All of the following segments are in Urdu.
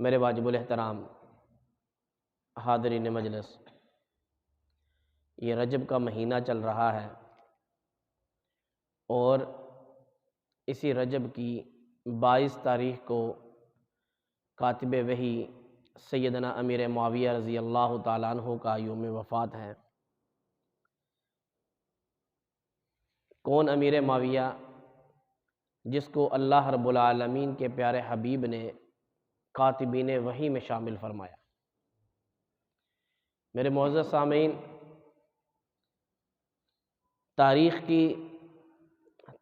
میرے واجب الاحترام حاضرین مجلس، یہ رجب کا مہینہ چل رہا ہے اور اسی رجب کی 22 تاریخ کو کاتب وحی سیدنا امیر معاویہ رضی اللہ تعالیٰ عنہ کا یوم وفات ہے۔ کون امیر معاویہ؟ جس کو اللہ رب العالمین کے پیارے حبیب نے کاتبین وحی میں شامل فرمایا۔ میرے معزز سامعین، تاریخ کی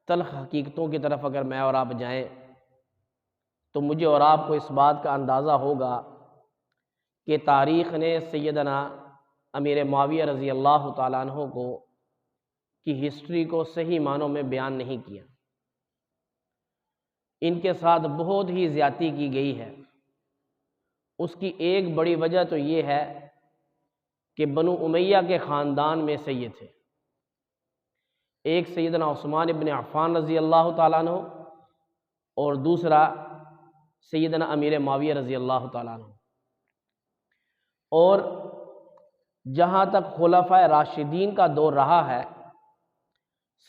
تلخ حقیقتوں کی طرف اگر میں اور آپ جائیں تو مجھے اور آپ کو اس بات کا اندازہ ہوگا کہ تاریخ نے سیدنا امیر معاویہ رضی اللہ تعالیٰ عنہ کی ہسٹری کو صحیح معنوں میں بیان نہیں کیا۔ ان کے ساتھ بہت ہی زیادتی کی گئی ہے۔ اس کی ایک بڑی وجہ تو یہ ہے کہ بنو امیہ کے خاندان میں سے یہ تھے۔ ایک سیدنا عثمان ابن عفان رضی اللہ تعالیٰ عنہ اور دوسرا سیدنا امیر معاویہ رضی اللہ تعالیٰ عنہ۔ اور جہاں تک خلفائے راشدین کا دور رہا ہے،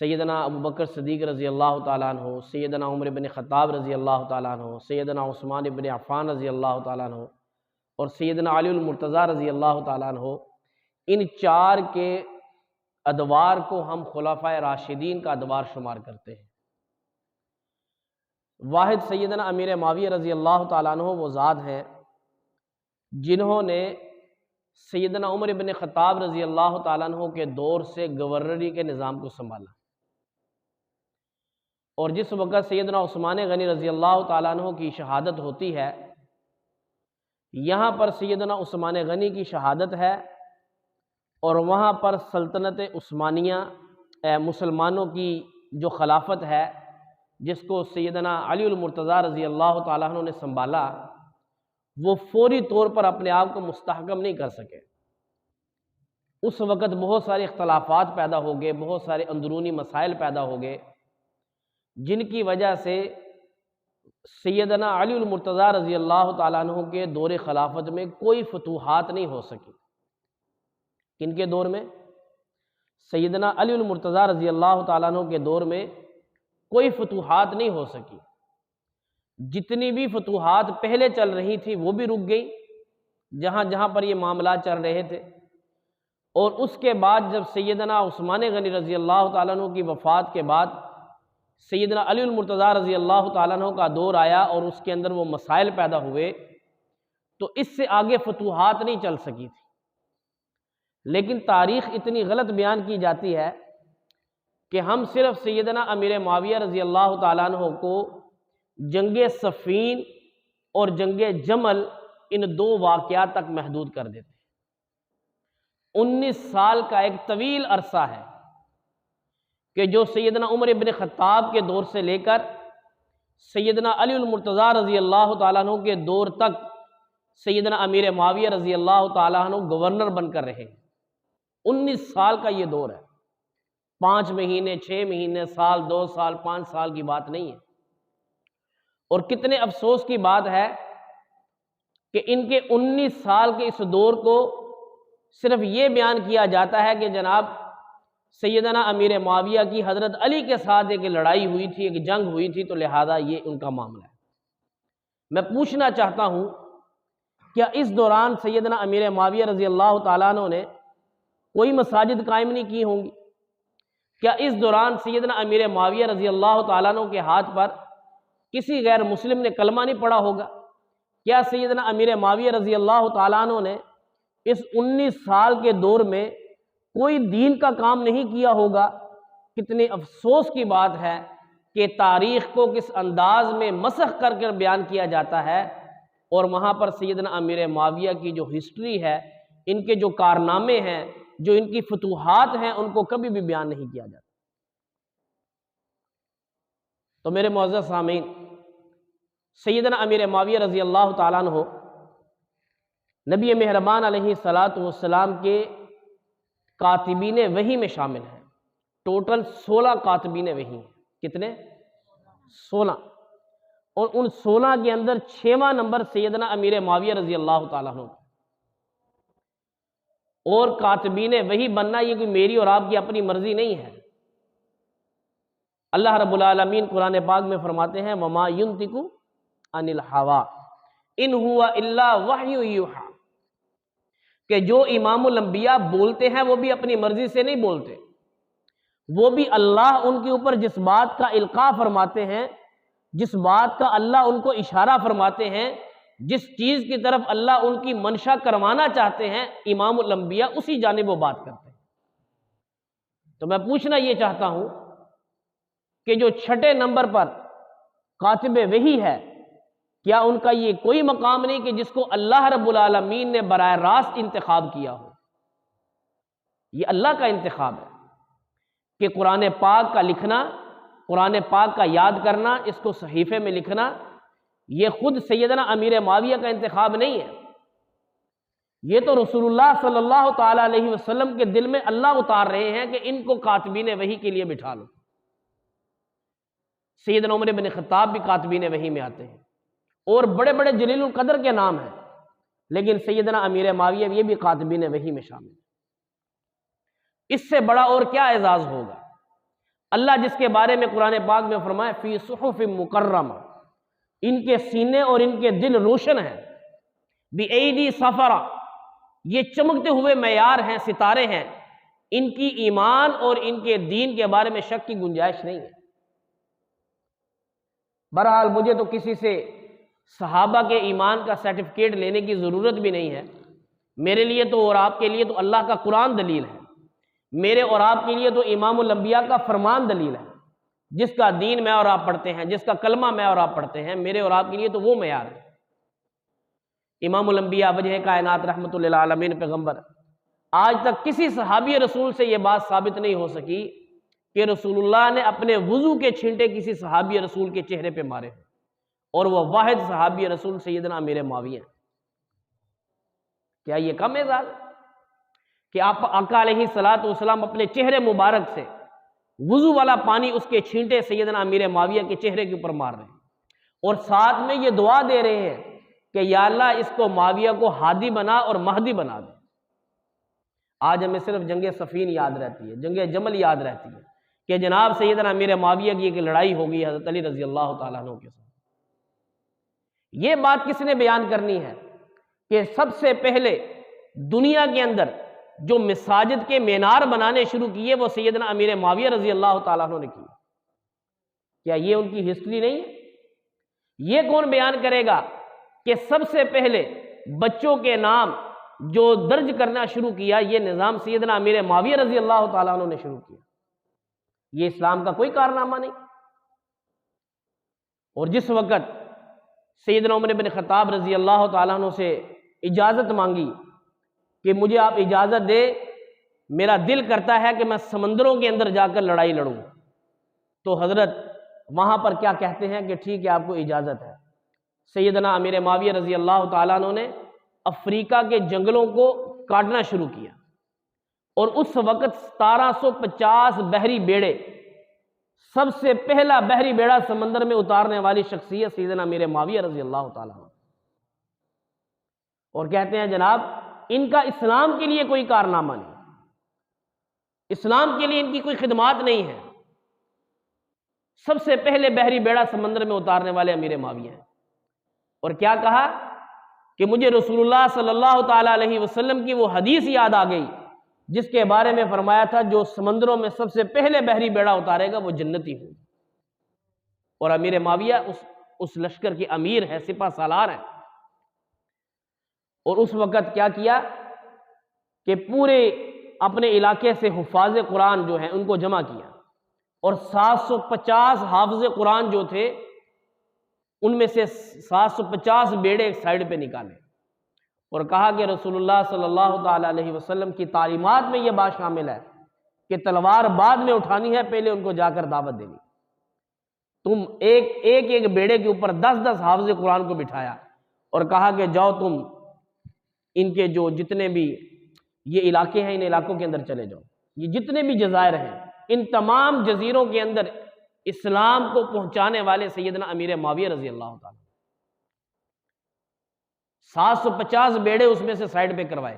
سیدنا ابوبکر صدیق رضی اللہ تعالیٰ عنہ، سیدنا عمر بن خطاب رضی اللہ تعالیٰ عنہ، سیدنا عثمان ابن عفان رضی اللہ تعالیٰ عنہ اور سیدنا علی المرتضیٰ رضی اللہ تعالیٰ عنہ، ان چار کے ادوار کو ہم خلفائے راشدین کا ادوار شمار کرتے ہیں۔ واحد سیدنا امیر معاویہ رضی اللہ تعالیٰ عنہ وہ ذات ہیں جنہوں نے سیدنا عمر بن خطاب رضی اللہ تعالیٰ عنہ کے دور سے گورنری کے نظام کو سنبھالا، اور جس وقت سیدنا عثمان غنی رضی اللہ تعالیٰ عنہ کی شہادت ہوتی ہے، یہاں پر سیدنا عثمان غنی کی شہادت ہے اور وہاں پر سلطنت عثمانیہ مسلمانوں کی جو خلافت ہے جس کو سیدنا علی المرتضیٰ رضی اللہ تعالیٰ عنہ نے سنبھالا، وہ فوری طور پر اپنے آپ کو مستحکم نہیں کر سکے۔ اس وقت بہت سارے اختلافات پیدا ہو گئے، بہت سارے اندرونی مسائل پیدا ہو گئے، جن کی وجہ سے سیدنا علی المرتضیٰ رضی اللہ تعالیٰ عنہ کے دور خلافت میں کوئی فتوحات نہیں ہو سکی۔ کن کے دور میں؟ سیدنا علی المرتضیٰ رضی اللہ تعالیٰ عنہ کے دور میں کوئی فتوحات نہیں ہو سکی۔ جتنی بھی فتوحات پہلے چل رہی تھی وہ بھی رک گئی جہاں جہاں پر یہ معاملات چل رہے تھے، اور اس کے بعد جب سیدنا عثمان غنی رضی اللہ تعالیٰ عنہ کی وفات کے بعد سیدنا علی المرتضیٰ رضی اللہ تعالیٰ عنہ کا دور آیا اور اس کے اندر وہ مسائل پیدا ہوئے، تو اس سے آگے فتوحات نہیں چل سکی تھی۔ لیکن تاریخ اتنی غلط بیان کی جاتی ہے کہ ہم صرف سیدنا امیر معاویہ رضی اللہ تعالیٰ عنہ کو جنگ صفین اور جنگ جمل ان دو واقعات تک محدود کر دیتے ہیں۔ 19 سال کا ایک طویل عرصہ ہے کہ جو سیدنا عمر بن خطاب کے دور سے لے کر سیدنا علی المرتضیٰ رضی اللہ تعالیٰ عنہ کے دور تک سیدنا امیر معاویہ رضی اللہ تعالیٰ عنہ گورنر بن کر رہے۔ 19 سال کا یہ دور ہے، 5 مہینے، 6 مہینے، سال، 2 سال، 5 سال کی بات نہیں ہے۔ اور کتنے افسوس کی بات ہے کہ ان کے 19 سال کے اس دور کو صرف یہ بیان کیا جاتا ہے کہ جناب سیدنا امیر معاویہ کی حضرت علی کے ساتھ ایک لڑائی ہوئی تھی، ایک جنگ ہوئی تھی، تو لہذا یہ ان کا معاملہ ہے۔ میں پوچھنا چاہتا ہوں، کیا اس دوران سیدنا امیر معاویہ رضی اللہ تعالیٰ عنہ نے کوئی مساجد قائم نہیں کی ہوں گی؟ کیا اس دوران سیدنا امیر معاویہ رضی اللہ تعالیٰ عنہ کے ہاتھ پر کسی غیر مسلم نے کلمہ نہیں پڑھا ہوگا؟ کیا سیدنا امیر معاویہ رضی اللہ تعالیٰ عنہ نے اس 19 سال کے دور میں کوئی دین کا کام نہیں کیا ہوگا؟ کتنے افسوس کی بات ہے کہ تاریخ کو کس انداز میں مسخ کر کر بیان کیا جاتا ہے، اور وہاں پر سیدنا امیر معاویہ کی جو ہسٹری ہے، ان کے جو کارنامے ہیں، جو ان کی فتوحات ہیں، ان کو کبھی بھی بیان نہیں کیا جاتا۔ تو میرے معزز سامعین، سیدنا امیر معاویہ رضی اللہ تعالیٰ عنہ نبی مہربان علیہ السلام کے کاتبین وحی میں شامل ہیں۔ ٹوٹل 16 کاتبین وحی ہیں۔ کتنے؟ 16۔ اور ان 16 کے اندر 6واں نمبر سیدنا امیر معاویہ رضی اللہ تعالیٰ عنہ. اور کاتبین وحی بننا یہ کوئی میری اور آپ کی اپنی مرضی نہیں ہے. اللہ رب العالمین قرآن پاک میں فرماتے ہیں وما ينطق عن الہوا ان ہوا الا وحی یوحی، کہ جو امام الانبیاء بولتے ہیں وہ بھی اپنی مرضی سے نہیں بولتے، وہ بھی اللہ ان کے اوپر جس بات کا القاء فرماتے ہیں، جس بات کا اللہ ان کو اشارہ فرماتے ہیں، جس چیز کی طرف اللہ ان کی منشا کروانا چاہتے ہیں، امام الانبیاء اسی جانب وہ بات کرتے ہیں. تو میں پوچھنا یہ چاہتا ہوں کہ جو 6 نمبر پر کاتب وحی ہے، کیا ان کا یہ کوئی مقام نہیں کہ جس کو اللہ رب العالمین نے براہ راست انتخاب کیا ہو؟ یہ اللہ کا انتخاب ہے کہ قرآن پاک کا لکھنا، قرآن پاک کا یاد کرنا، اس کو صحیفے میں لکھنا، یہ خود سیدنا امیر معاویہ کا انتخاب نہیں ہے. یہ تو رسول اللہ صلی اللہ تعالی علیہ وسلم کے دل میں اللہ اتار رہے ہیں کہ ان کو کاتبین وحی کے لیے بٹھا لو. سیدنا عمر بن خطاب بھی کاتبین وحی میں آتے ہیں، اور بڑے بڑے جلیل القدر کے نام ہیں، لیکن سیدنا امیر معاویہ یہ بھی کاتبین وحی میں شامل ہیں. اس سے بڑا اور کیا اعزاز ہوگا؟ اللہ جس کے بارے میں قرآن پاک میں فرمائے فی صحف مکرمہ، ان کے سینے اور ان کے دل روشن ہیں، بِأَيْدِي صَفَرَةٍ، یہ چمکتے ہوئے معیار ہیں، ستارے ہیں، ان کی ایمان اور ان کے دین کے بارے میں شک کی گنجائش نہیں ہے. بہرحال مجھے تو کسی سے صحابہ کے ایمان کا سرٹیفکیٹ لینے کی ضرورت بھی نہیں ہے. میرے لیے تو اور آپ کے لیے تو اللہ کا قرآن دلیل ہے، میرے اور آپ کے لیے تو امام الانبیاء کا فرمان دلیل ہے. جس کا دین میں اور آپ پڑھتے ہیں، جس کا کلمہ میں اور آپ پڑھتے ہیں، میرے اور آپ کے لیے تو وہ معیار ہے. امام الانبیاء وجہ کائنات رحمت للعالمین پیغمبر، آج تک کسی صحابی رسول سے یہ بات ثابت نہیں ہو سکی کہ رسول اللہ نے اپنے وضو کے چھینٹے کسی صحابی رسول کے چہرے پہ مارے، اور وہ واحد صحابی رسول سیدنا امیر معاویہ ہیں. کیا یہ کم اعزاز ہے کہ آپ آقا علیہ الصلوۃ والسلام اپنے چہرے مبارک سے وضو والا پانی اس کے چھینٹے سیدنا امیر معاویہ کے چہرے کے اوپر مار رہے ہیں، اور ساتھ میں یہ دعا دے رہے ہیں کہ یا اللہ اس کو معاویہ کو ہادی بنا اور مہدی بنا دے. آج ہمیں صرف جنگ صفین یاد رہتی ہے، جنگ جمل یاد رہتی ہے کہ جناب سیدنا امیر معاویہ کی ایک لڑائی ہوگی حضرت علی رضی اللہ تعالیٰ عنہ کے ساتھ. یہ بات کس نے بیان کرنی ہے کہ سب سے پہلے دنیا کے اندر جو مساجد کے مینار بنانے شروع کیے وہ سیدنا امیر معاویہ رضی اللہ تعالیٰ عنہ نے کیے. کیا یہ ان کی ہسٹری نہیں ہے؟ یہ کون بیان کرے گا کہ سب سے پہلے بچوں کے نام جو درج کرنا شروع کیا یہ نظام سیدنا امیر معاویہ رضی اللہ تعالیٰ عنہ نے شروع کیا؟ یہ اسلام کا کوئی کارنامہ نہیں. اور جس وقت سیدنا عمر بن خطاب رضی اللہ تعالیٰ عنہ سے اجازت مانگی کہ مجھے آپ اجازت دے، میرا دل کرتا ہے کہ میں سمندروں کے اندر جا کر لڑائی لڑوں، تو حضرت وہاں پر کیا کہتے ہیں کہ ٹھیک ہے آپ کو اجازت ہے. سیدنا امیر معاویہ رضی اللہ تعالیٰ عنہ نے افریقہ کے جنگلوں کو کاٹنا شروع کیا، اور اس وقت 1750 بحری بیڑے، سب سے پہلا بحری بیڑا سمندر میں اتارنے والی شخصیت سیدنا امیر معاویہ رضی اللہ تعالیٰ عنہ. اور کہتے ہیں جناب ان کا اسلام کے لیے کوئی کارنامہ نہیں، اسلام کے لیے ان کی کوئی خدمات نہیں ہے. سب سے پہلے بحری بیڑا سمندر میں اتارنے والے امیر معاویہ ہیں. اور کیا کہا کہ مجھے رسول اللہ صلی اللہ تعالی علیہ وسلم کی وہ حدیث یاد آ گئی جس کے بارے میں فرمایا تھا جو سمندروں میں سب سے پہلے بحری بیڑا اتارے گا وہ جنتی ہو. اور امیر معاویہ اس لشکر کے امیر ہے، سپہ سالار ہیں. اور اس وقت کیا کیا کہ پورے اپنے علاقے سے حفاظ قرآن جو ہیں ان کو جمع کیا، اور 750 حافظ قرآن جو تھے ان میں سے 750 بیڑے ایک سائیڈ پہ نکالے، اور کہا کہ رسول اللہ صلی اللہ تعالی علیہ وسلم کی تعلیمات میں یہ بات شامل ہے کہ تلوار بعد میں اٹھانی ہے، پہلے ان کو جا کر دعوت دینی. تم ایک بیڑے کے اوپر 10 حافظ قرآن کو بٹھایا اور کہا کہ جاؤ تم ان کے جو جتنے بھی یہ علاقے ہیں ان علاقوں کے اندر چلے جاؤ، یہ جتنے بھی جزائر ہیں ان تمام جزیروں کے اندر اسلام کو پہنچانے والے سیدنا امیر معاویہ رضی اللہ تعالیٰ، 750 بیڑے اس میں سے سائڈ پہ کروائے،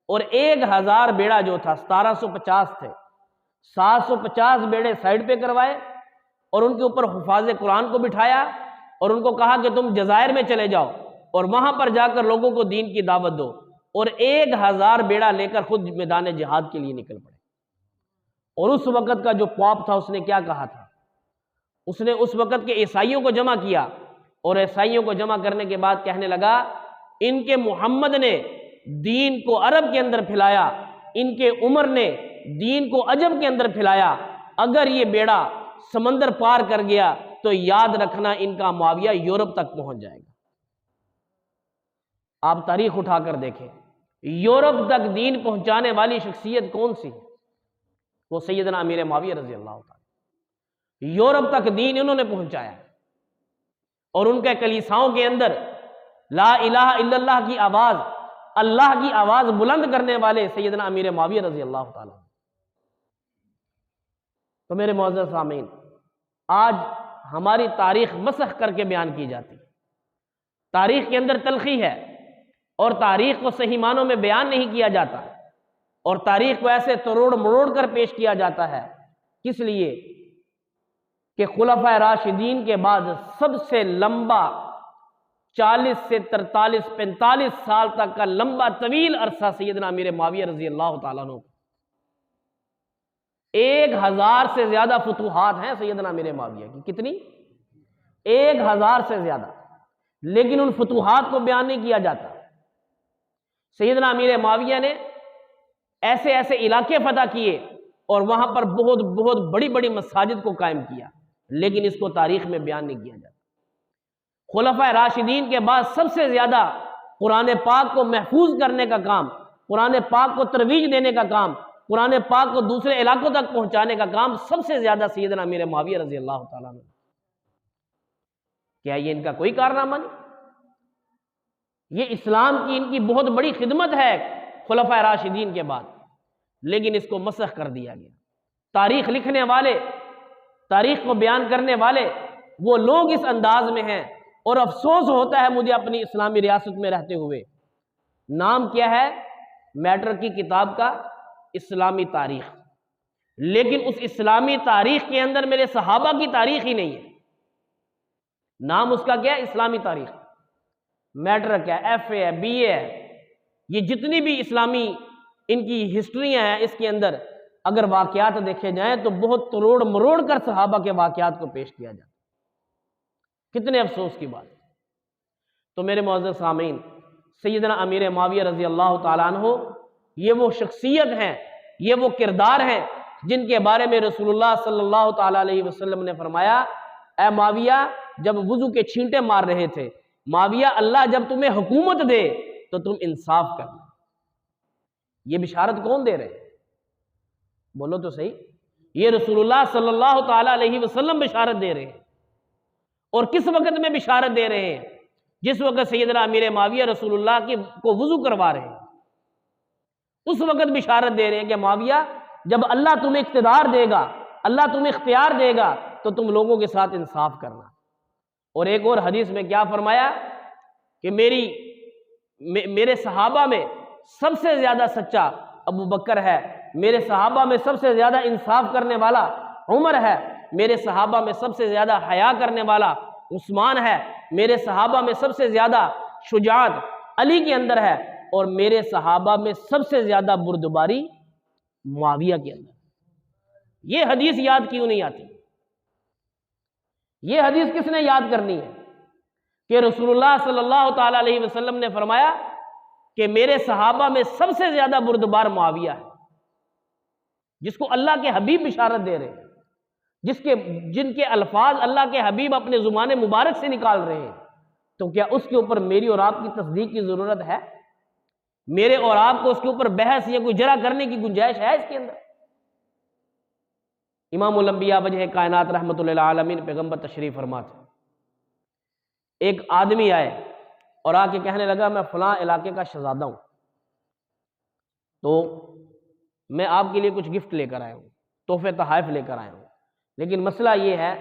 اور 1000 بیڑا جو تھا، 1750 تھے، 750 بیڑے سائڈ پہ کروائے اور ان کے اوپر حفاظ قرآن کو بٹھایا اور ان کو کہا کہ تم جزائر میں چلے جاؤ اور وہاں پر جا کر لوگوں کو دین کی دعوت دو، اور 1000 بیڑا لے کر خود میدان جہاد کے لیے نکل پڑے۔ اور اس وقت کا جو پاپ تھا اس نے کیا کہا تھا؟ اس نے اس وقت کے عیسائیوں کو جمع کیا اور عیسائیوں کو جمع کرنے کے بعد کہنے لگا ان کے محمد نے دین کو عرب کے اندر پھیلایا، ان کے عمر نے دین کو عجم کے اندر پھیلایا، اگر یہ بیڑا سمندر پار کر گیا تو یاد رکھنا ان کا معاویہ یورپ تک پہنچ جائے گا۔ آپ تاریخ اٹھا کر دیکھیں، یورپ تک دین پہنچانے والی شخصیت کون سی؟ وہ سیدنا امیر معاویہ رضی اللہ تعالی، یورپ تک دین انہوں نے پہنچایا، اور ان کے کلیساؤں کے اندر لا الہ الا اللہ کی آواز، اللہ کی آواز بلند کرنے والے سیدنا امیر معاویہ رضی اللہ تعالی۔ تو میرے معزز سامعین، آج ہماری تاریخ مسخ کر کے بیان کی جاتی، تاریخ کے اندر تلخی ہے، اور تاریخ کو صحیح معنوں میں بیان نہیں کیا جاتا، اور تاریخ کو ایسے تروڑ مروڑ کر پیش کیا جاتا ہے، کس لیے کہ خلفائے راشدین کے بعد سب سے لمبا 40 سے 43 45 سال تک کا لمبا طویل عرصہ سیدنا امیر معاویہ رضی اللہ تعالیٰ عنہ، 1000 سے زیادہ فتوحات ہیں سیدنا امیر معاویہ کی۔ کتنی؟ 1000 سے زیادہ، لیکن ان فتوحات کو بیان نہیں کیا جاتا۔ سیدنا امیر معاویہ نے ایسے ایسے علاقے فتح کیے اور وہاں پر بہت بہت بڑی بڑی مساجد کو قائم کیا، لیکن اس کو تاریخ میں بیان نہیں کیا جاتا۔ خلفائے راشدین کے بعد سب سے زیادہ قرآن پاک کو محفوظ کرنے کا کام، قرآن پاک کو ترویج دینے کا کام، قرآن پاک کو دوسرے علاقوں تک پہنچانے کا کام سب سے زیادہ سیدنا امیر معاویہ رضی اللہ تعالیٰ عنہ۔ کیا یہ ان کا کوئی کارنامہ نہیں؟ یہ اسلام کی ان کی بہت بڑی خدمت ہے خلفائے راشدین کے بعد، لیکن اس کو مسخ کر دیا گیا۔ تاریخ لکھنے والے، تاریخ کو بیان کرنے والے وہ لوگ اس انداز میں ہیں، اور افسوس ہوتا ہے مجھے اپنی اسلامی ریاست میں رہتے ہوئے۔ نام کیا ہے میٹر کی کتاب کا؟ اسلامی تاریخ، لیکن اس اسلامی تاریخ کے اندر میرے صحابہ کی تاریخ ہی نہیں ہے۔ نام اس کا کیا ہے؟ اسلامی تاریخ۔ میٹر کیا ہے؟ ایف اے ہے، بی اے ہے، یہ جتنی بھی اسلامی ان کی ہسٹریاں ہیں، اس کے اندر اگر واقعات دیکھے جائیں تو بہت تروڑ مروڑ کر صحابہ کے واقعات کو پیش کیا جاتا۔ کتنے افسوس کی بات۔ تو میرے معزز سامعین، سیدنا امیر معاویہ رضی اللہ تعالیٰ عنہ یہ وہ شخصیت ہیں، یہ وہ کردار ہیں جن کے بارے میں رسول اللہ صلی اللہ تعالیٰ علیہ وسلم نے فرمایا، اے معاویہ، جب وضو کے چھینٹے مار رہے تھے، معاویہ اللہ جب تمہیں حکومت دے تو تم انصاف کرنا۔ یہ بشارت کون دے رہے ہیں؟ بولو تو صحیح۔ یہ رسول اللہ صلی اللہ تعالیٰ علیہ وسلم بشارت دے رہے ہیں، اور کس وقت میں بشارت دے رہے ہیں؟ جس وقت سیدنا امیر معاویہ رسول اللہ کو وضو کروا رہے ہیں، اس وقت بشارت دے رہے ہیں کہ معاویہ جب اللہ تمہیں اقتدار دے گا، اللہ تمہیں اختیار دے گا تو تم لوگوں کے ساتھ انصاف کرنا۔ اور ایک اور حدیث میں کیا فرمایا کہ میرے صحابہ میں سب سے زیادہ سچا ابو بکر ہے، میرے صحابہ میں سب سے زیادہ انصاف کرنے والا عمر ہے، میرے صحابہ میں سب سے زیادہ حیا کرنے والا عثمان ہے، میرے صحابہ میں سب سے زیادہ شجاعت علی کے اندر ہے، اور میرے صحابہ میں سب سے زیادہ بردباری معاویہ کے اندر۔ یہ حدیث یاد کیوں نہیں آتی؟ یہ حدیث کس نے یاد کرنی ہے کہ رسول اللہ صلی اللہ تعالیٰ علیہ وسلم نے فرمایا کہ میرے صحابہ میں سب سے زیادہ بردبار معاویہ ہے، جس کو اللہ کے حبیب بشارت دے رہے ہیں، جن کے الفاظ اللہ کے حبیب اپنے زبان مبارک سے نکال رہے ہیں، تو کیا اس کے اوپر میری اور آپ کی تصدیق کی ضرورت ہے؟ میرے اور آپ کو اس کے اوپر بحث یا کوئی جرا کرنے کی گنجائش ہے اس کے اندر؟ امام الانبیاء وجہ کائنات رحمۃ اللہ عالمین پیغمبر تشریف فرماتے، ایک آدمی آئے اور آ کے کہنے لگا میں فلاں علاقے کا شہزادہ ہوں، تو میں آپ کے لیے کچھ گفٹ لے کر آیا ہوں، تحفے تحائف لے کر آیا ہوں، لیکن مسئلہ یہ ہے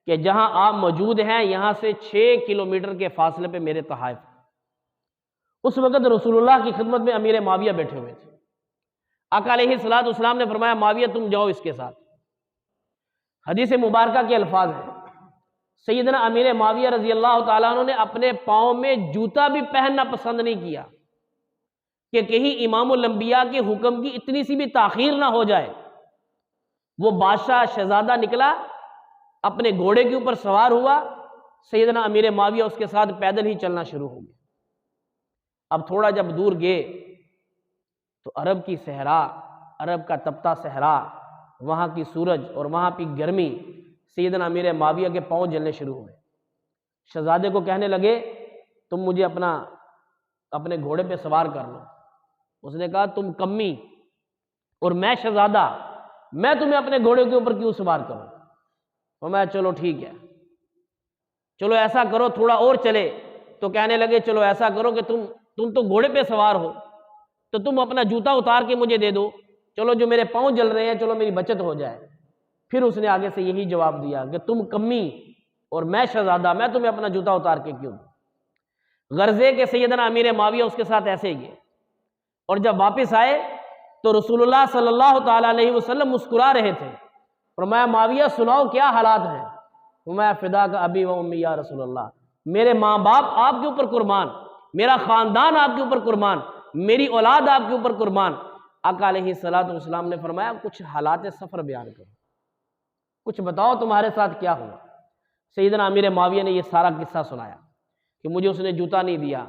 کہ جہاں آپ موجود ہیں یہاں سے 6 کلومیٹر کے فاصلے پہ میرے تحائف ہیں۔ اس وقت رسول اللہ کی خدمت میں امیر معاویہ بیٹھے ہوئے تھے۔ آقا علیہ الصلوۃ والسلام نے فرمایا معاویہ تم جاؤ اس کے ساتھ۔ حدیث مبارکہ کے الفاظ ہیں، سیدنا امیر معاویہ رضی اللہ تعالیٰ عنہ نے اپنے پاؤں میں جوتا بھی پہننا پسند نہیں کیا کہ کہیں امام الانبیاء کے حکم کی اتنی سی بھی تاخیر نہ ہو جائے۔ وہ بادشاہ شہزادہ نکلا، اپنے گھوڑے کے اوپر سوار ہوا، سیدنا امیر معاویہ اس کے ساتھ پیدل ہی چلنا شروع ہو گیا۔ اب تھوڑا جب دور گئے تو عرب کی صحرا، عرب کا تپتا صحرا، وہاں کی سورج اور وہاں کی گرمی، سیدنا امیر معاویہ کے پاؤں جلنے شروع ہوئے۔ شہزادے کو کہنے لگے تم مجھے اپنے گھوڑے پہ سوار کر لو۔ اس نے کہا تم کمی اور میں شہزادہ، میں تمہیں اپنے گھوڑے کے اوپر کیوں سوار کروں؟ فرمایا چلو ٹھیک ہے، چلو ایسا کرو تھوڑا اور چلے۔ تو کہنے لگے چلو ایسا کرو کہ تم تو گھوڑے پہ سوار ہو تو تم اپنا جوتا اتار کے مجھے دے دو، چلو جو میرے پاؤں جل رہے ہیں چلو میری بچت ہو جائے۔ پھر اس نے آگے سے یہی جواب دیا کہ تم کمی اور میں شہزادہ، میں تمہیں اپنا جوتا اتار کے کیوں دوں؟ غرضے کہ سیدنا امیر معاویہ اس کے ساتھ ایسے ہی گئے، اور جب واپس آئے تو رسول اللہ صلی اللہ تعالیٰ علیہ وسلم مسکرا رہے تھے۔ فرمایا معاویہ سناؤ کیا حالات ہیں؟ فرمایا فدا کا ابی و امی یا رسول اللہ، میرے ماں باپ آپ کے اوپر قربان، میرا خاندان آپ کے اوپر قربان، میری اولاد آپ کے اوپر قربان۔ آقا علیہ الصلوۃ والسلام نے فرمایا کچھ حالات سفر بیان کرو، کچھ بتاؤ تمہارے ساتھ کیا ہوا۔ سیدنا امیر معاویہ نے یہ سارا قصہ سنایا کہ مجھے اس نے جوتا نہیں دیا،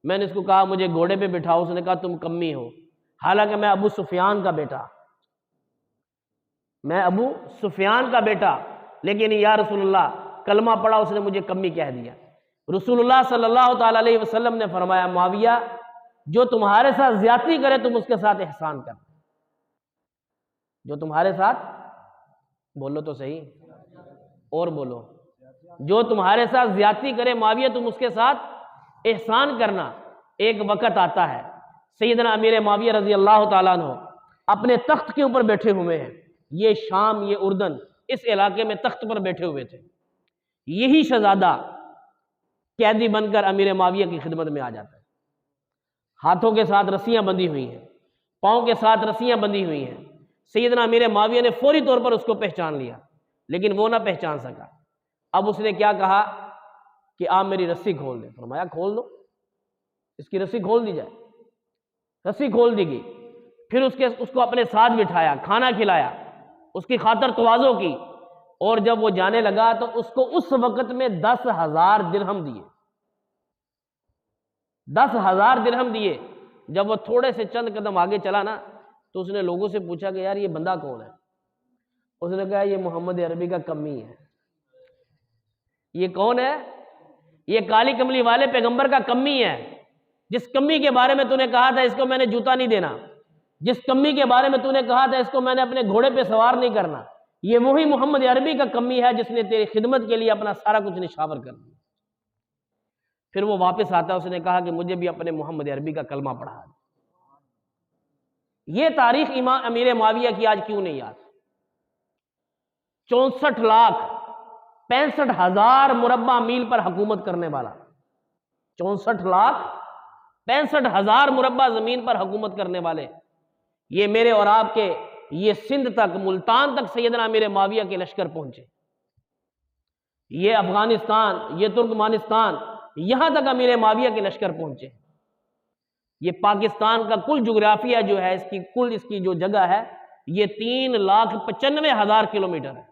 میں نے اس کو کہا مجھے گھوڑے پہ بٹھاؤ، اس نے کہا تم کمی ہو، حالانکہ میں ابو سفیان کا بیٹا، لیکن یا رسول اللہ کلمہ پڑھا اس نے مجھے کمی کہہ دیا۔ رسول اللہ صلی اللہ تعالیٰ علیہ وسلم نے فرمایا معاویہ جو تمہارے ساتھ زیادتی کرے تم اس کے ساتھ احسان کر، جو تمہارے ساتھ، بولو تو صحیح اور بولو، جو تمہارے ساتھ زیادتی کرے معاویہ تم اس کے ساتھ احسان کرنا۔ ایک وقت آتا ہے سیدنا امیر معاویہ رضی اللہ تعالیٰ عنہ اپنے تخت کے اوپر بیٹھے ہوئے ہیں، یہ شام، یہ اردن، اس علاقے میں تخت پر بیٹھے ہوئے تھے۔ یہی شہزادہ قیدی بن کر امیر معاویہ کی خدمت میں آ جاتا ہے، ہاتھوں کے ساتھ رسیاں بندھی ہوئی ہیں، پاؤں کے ساتھ رسیاں بندھی ہوئی ہیں۔ سیدنا امیر معاویہ نے فوری طور پر اس کو پہچان لیا، لیکن وہ نہ پہچان سکا۔ اب اس نے کیا کہا کہ آپ میری رسی کھول دیں۔ فرمایا کھول دو، اس کی رسی کھول دی جائے۔ رسی کھول دی گئی، پھر اس کو اپنے ساتھ بٹھایا، کھانا کھلایا، اس کی خاطر تواضع کی، اور جب وہ جانے لگا تو اس کو اس وقت میں 10,000 درہم دیے۔ 10,000 درہم دیے۔ جب وہ تھوڑے سے چند قدم آگے چلا نا تو اس نے لوگوں سے پوچھا کہ یار یہ بندہ کون ہے؟ اس نے کہا یہ محمد عربی کا کمی ہے۔ یہ کون ہے؟ یہ کالی کملی والے پیغمبر کا کمی ہے، جس کمی کے بارے میں تو نے کہا تھا اس کو میں نے جوتا نہیں دینا، جس کمی کے بارے میں تو نے کہا تھا اس کو میں نے اپنے گھوڑے پہ سوار نہیں کرنا، یہ وہی محمد عربی کا کمی ہے جس نے تیری خدمت کے لیے اپنا سارا کچھ نشاور کر دیا۔ پھر وہ واپس آتا، اس نے کہا کہ مجھے بھی اپنے محمد عربی کا کلمہ پڑھا۔ یہ تاریخ امام امیر معاویہ کی آج کیوں نہیں یاد؟ 64,65,000 مربع میل پر حکومت کرنے والا، 64,65,000 مربع زمین پر حکومت کرنے والے، یہ میرے اور آپ کے یہ سندھ تک، ملتان تک سیدنا امیر معاویہ کے لشکر پہنچے، یہ افغانستان، یہ ترکمانستان، یہاں تک امیر معاویہ کے لشکر پہنچے۔ یہ پاکستان کا کل جغرافیہ جو ہے، اس کی جو جگہ ہے یہ 3,95,000 کلومیٹر ہے۔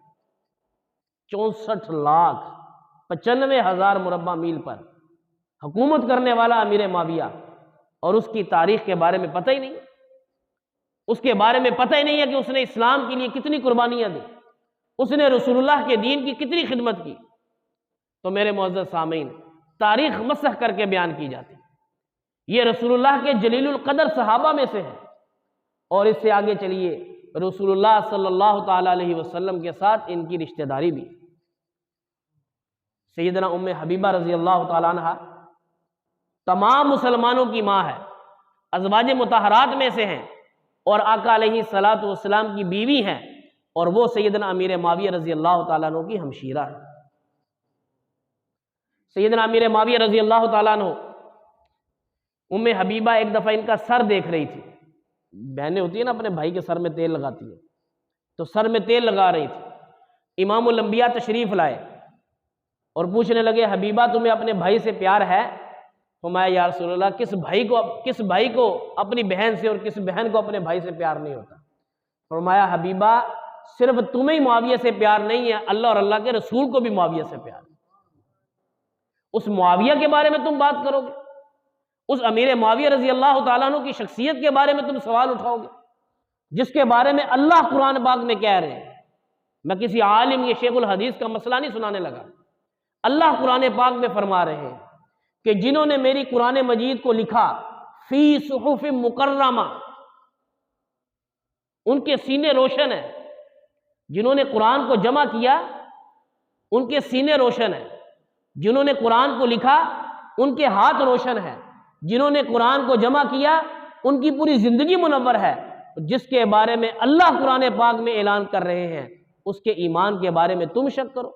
64,95,000 مربع میل پر حکومت کرنے والا امیر معاویہ، اور اس کی تاریخ کے بارے میں پتہ ہی نہیں، اس کے بارے میں پتہ ہی نہیں ہے کہ اس نے اسلام کے لیے کتنی قربانیاں دی، اس نے رسول اللہ کے دین کی کتنی خدمت کی۔ تو میرے معزز سامعین، تاریخ مسح کر کے بیان کی جاتی، یہ رسول اللہ کے جلیل القدر صحابہ میں سے ہے، اور اس سے آگے چلیے رسول اللہ صلی اللہ تعالیٰ علیہ وسلم کے ساتھ ان کی رشتہ داری بھی۔ سیدنا ام حبیبہ رضی اللہ تعالیٰ عنہ تمام مسلمانوں کی ماں ہے، ازواج مطہرات میں سے ہیں، اور آقا علیہ الصلوۃ والسلام کی بیوی ہیں، اور وہ سیدنا امیر معاویہ رضی اللہ تعالیٰ عنہ کی ہمشیرہ ہے۔ سیدنا امیر معاویہ رضی اللہ تعالیٰ عنہ، ام حبیبہ ایک دفعہ ان کا سر دیکھ رہی تھی، بہنیں ہوتی ہیں نا اپنے بھائی کے سر میں تیل لگاتی ہیں، تو سر میں تیل لگا رہی تھی۔ امام الانبیاء تشریف لائے اور پوچھنے لگے حبیبہ تمہیں اپنے بھائی سے پیار ہے؟ فرمایا یا رسول اللہ کس بھائی کو اپنی بہن سے اور کس بہن کو اپنے بھائی سے پیار نہیں ہوتا؟ فرمایا حبیبہ صرف تمہیں معاویہ سے پیار نہیں ہے، اللہ اور اللہ کے رسول کو بھی معاویہ سے پیار ہے۔ اس معاویہ کے بارے میں تم بات کرو گے، اس امیر معاویہ رضی اللہ تعالیٰ عنہ کی شخصیت کے بارے میں تم سوال اٹھاؤ گے، جس کے بارے میں اللہ قرآن پاک میں کہہ رہے ہیں۔ میں کسی عالم یا شیخ الحدیث کا مسئلہ نہیں سنانے لگا، اللہ قرآن پاک میں فرما رہے ہیں کہ جنہوں نے میری قرآن مجید کو لکھا فی صحف مکرمہ، ان کے سینے روشن ہیں۔ جنہوں نے قرآن کو جمع کیا ان کے سینے روشن ہیں، جنہوں نے قرآن کو لکھا ان کے ہاتھ روشن ہیں، جنہوں نے قرآن کو جمع کیا ان کی پوری زندگی منور ہے۔ جس کے بارے میں اللہ قرآن پاک میں اعلان کر رہے ہیں اس کے ایمان کے بارے میں تم شک کرو۔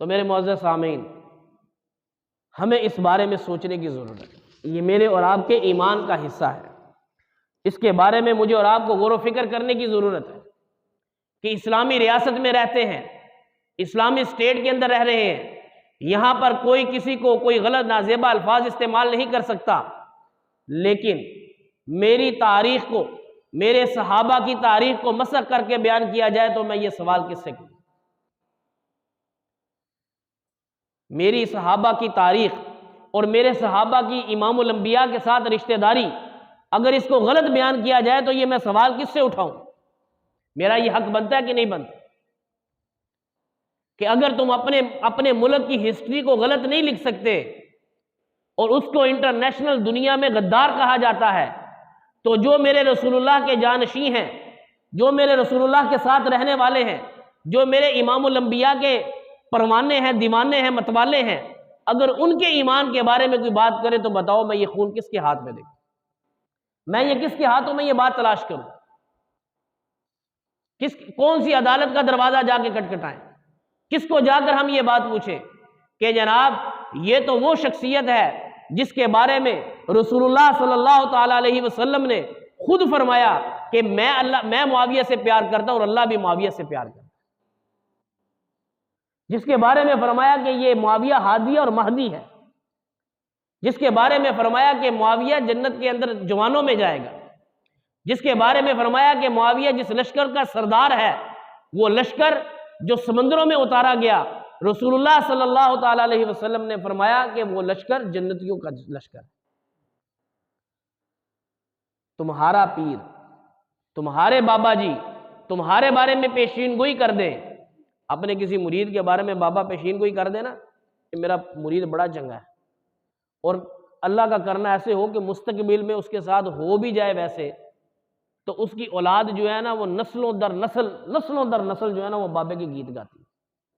تو میرے معزز سامعین، ہمیں اس بارے میں سوچنے کی ضرورت ہے، یہ میرے اور آپ کے ایمان کا حصہ ہے، اس کے بارے میں مجھے اور آپ کو غور و فکر کرنے کی ضرورت ہے کہ اسلامی ریاست میں رہتے ہیں، اسلامی اسٹیٹ کے اندر رہ رہے ہیں، یہاں پر کوئی کسی کو کوئی غلط نازیبہ الفاظ استعمال نہیں کر سکتا، لیکن میری تاریخ کو، میرے صحابہ کی تاریخ کو مسخ کر کے بیان کیا جائے تو میں یہ سوال کس سے کروں؟ میری صحابہ کی تاریخ اور میرے صحابہ کی امام الانبیاء کے ساتھ رشتہ داری اگر اس کو غلط بیان کیا جائے تو یہ میں سوال کس سے اٹھاؤں؟ میرا یہ حق بنتا ہے کہ نہیں بنتا کہ اگر تم اپنے ملک کی ہسٹری کو غلط نہیں لکھ سکتے اور اس کو انٹرنیشنل دنیا میں غدار کہا جاتا ہے، تو جو میرے رسول اللہ کے جانشین ہیں، جو میرے رسول اللہ کے ساتھ رہنے والے ہیں، جو میرے امام الانبیاء کے پروانے ہیں، دیوانے ہیں، متوالے ہیں، اگر ان کے ایمان کے بارے میں کوئی بات کرے تو بتاؤ میں یہ خون کس کے ہاتھ میں دے، میں یہ کس کے ہاتھوں میں یہ بات تلاش کروں؟ کون سی عدالت کا دروازہ جا کے کٹکھٹائیں؟ کس کو جا کر ہم یہ بات پوچھیں کہ جناب یہ تو وہ شخصیت ہے جس کے بارے میں رسول اللہ صلی اللہ تعالی علیہ وسلم نے خود فرمایا کہ میں معاویہ سے پیار کرتا ہوں اور اللہ بھی معاویہ سے پیار کرتا ہے، جس کے بارے میں فرمایا کہ یہ معاویہ ہادی اور مہدی ہے، جس کے بارے میں فرمایا کہ معاویہ جنت کے اندر جوانوں میں جائے گا، جس کے بارے میں فرمایا کہ معاویہ جس لشکر کا سردار ہے وہ لشکر جو سمندروں میں اتارا گیا، رسول اللہ صلی اللہ تعالی علیہ وسلم نے فرمایا کہ وہ لشکر جنتیوں کا لشکر ہے۔ تمہارا پیر، تمہارے بابا جی تمہارے بارے میں پیشین گوئی کر دیں، اپنے کسی مرید کے بارے میں بابا پیشین گوئی کر دینا کہ میرا مرید بڑا چنگا ہے، اور اللہ کا کرنا ایسے ہو کہ مستقبل میں اس کے ساتھ ہو بھی جائے ویسے، تو اس کی اولاد جو ہے نا وہ نسلوں در نسل جو ہے نا وہ بابے کے گیت گاتی ہے۔